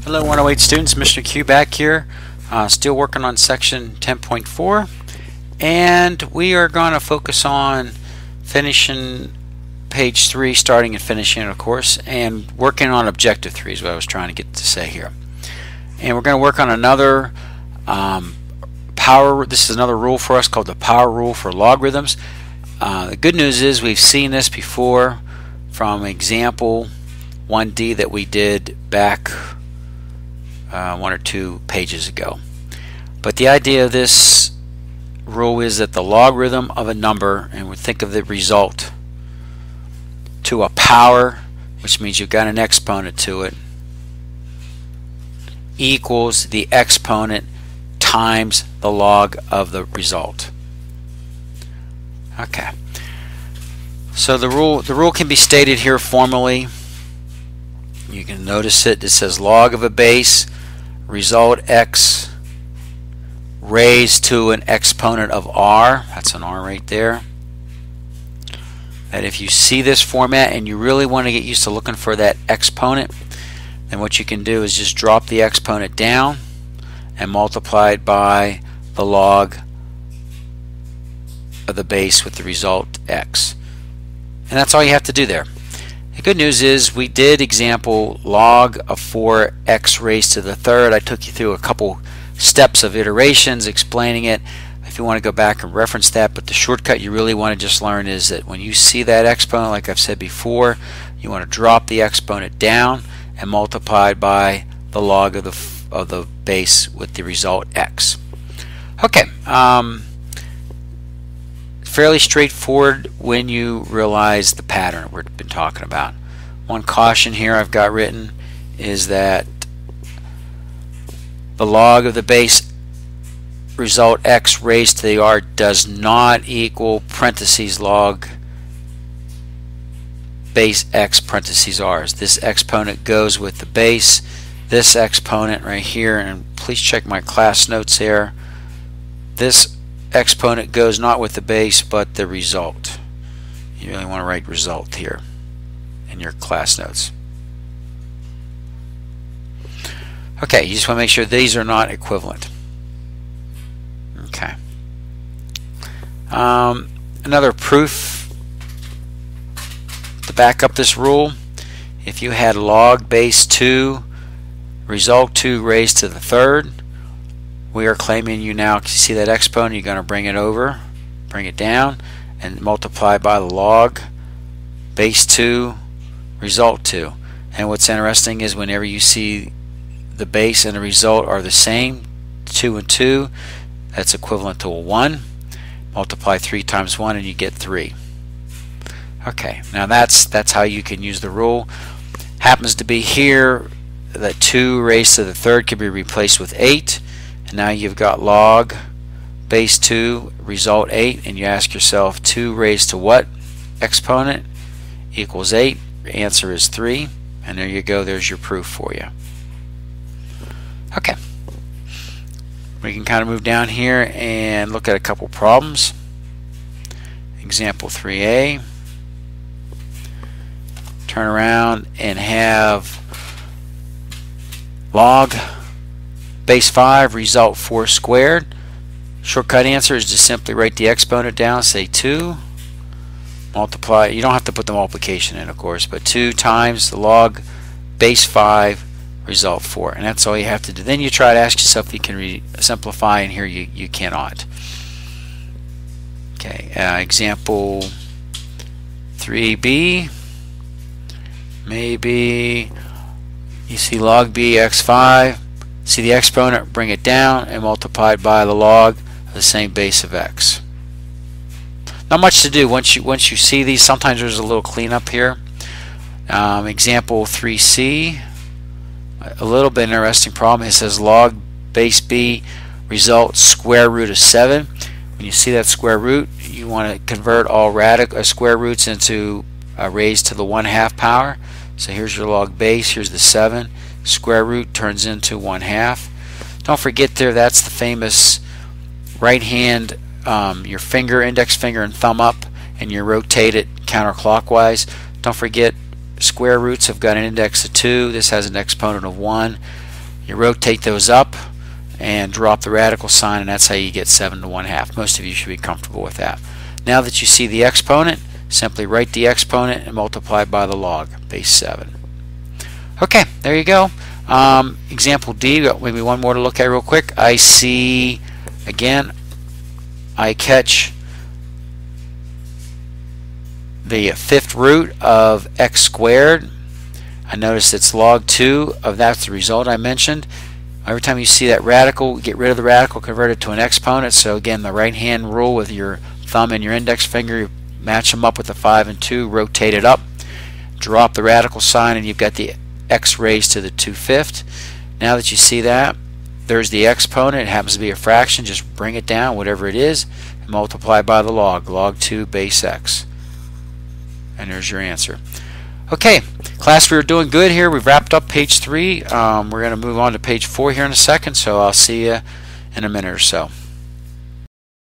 Hello 108 students, Mr. McCue back here, still working on section 10.4, and we are going to focus on finishing page 3, starting and finishing it, of course, and working on objective 3 is what I was trying to get to say here. And we're going to work on another this is another rule for us called the power rule for logarithms. The good news is we've seen this before from example 1D that we did back 1 or 2 pages ago. But the idea of this rule is that the logarithm of a number, and we think of the result to a power, which means you've got an exponent to it, equals the exponent times the log of the result. Okay. So the rule can be stated here formally. You can notice it. It says log of a base, result x raised to an exponent of r. That's an r right there. And if you see this format and you really want to get used to looking for that exponent, then what you can do is just drop the exponent down and multiply it by the log of the base with the result x. And that's all you have to do there. The good news is we did example log of 4x raised to the third. I took you through a couple steps of iterations explaining it if you want to go back and reference that, but the shortcut you really want to just learn is that when you see that exponent, like I've said before, you want to drop the exponent down and multiply by the log of the base with the result x. Okay, fairly straightforward when you realize the pattern we've been talking about. One caution here I've got written is that the log of the base result x raised to the r does not equal parentheses log base x parentheses r's. This exponent goes with the base. This exponent right here, and please check my class notes here, this exponent goes not with the base but the result. You really want to write result here in your class notes. Okay, you just want to make sure these are not equivalent. Okay. Another proof to back up this rule: if you had log base 2 result 2 raised to the third, we are claiming you now, you see that exponent, you're going to bring it over, bring it down, and multiply by the log base 2 result 2. And what's interesting is whenever you see the base and the result are the same, 2 and 2, that's equivalent to a 1. Multiply 3 times 1 and you get 3. Okay, now that's how you can use the rule. Happens to be here that 2 raised to the third can be replaced with 8, and now you've got log base 2 result 8, and you ask yourself 2 raised to what exponent equals 8? Your answer is 3, and there you go, there's your proof for you. Okay, we can kind of move down here and look at a couple problems. Example 3a, turn around and have log base 5 result 4 squared. Shortcut answer is just simply write the exponent down, say 2, multiply, you don't have to put the multiplication in of course, but 2 times the log base 5 result 4, and that's all you have to do. Then you try to ask yourself if you can simplify, and here you cannot. Okay, example 3b, maybe you see log b x5, see the exponent, bring it down and multiply it by the log of the same base of x. Not much to do once you see these. Sometimes there's a little cleanup here. Example 3c, a little bit interesting problem. It says log base b result square root of 7. When you see that square root, you want to convert all square roots into raised to the 1/2 power. So here's your log base, here's the 7, square root turns into 1/2. Don't forget there, that's the famous right hand, your finger, index finger and thumb up, and you rotate it counterclockwise. Don't forget square roots have got an index of 2. This has an exponent of 1. You rotate those up and drop the radical sign, and that's how you get 7 to 1/2. Most of you should be comfortable with that. Now that you see the exponent, simply write the exponent and multiply by the log, base 7. Okay, there you go. Example D, maybe one more to look at real quick. I see, again, I catch the 5th root of x squared. I notice it's log 2 of that's the result I mentioned. Every time you see that radical, get rid of the radical, convert it to an exponent. So again, the right hand rule with your thumb and your index finger, you match them up with the 5 and 2, rotate it up, drop the radical sign, and you've got the x raised to the 2/5. Now that you see that, there's the exponent. It happens to be a fraction. Just bring it down, whatever it is, and multiply by the log, log 2 base x. And there's your answer. Okay, class, we are doing good here. We've wrapped up page 3. We're going to move on to page 4 here in a second, so I'll see you in a minute or so.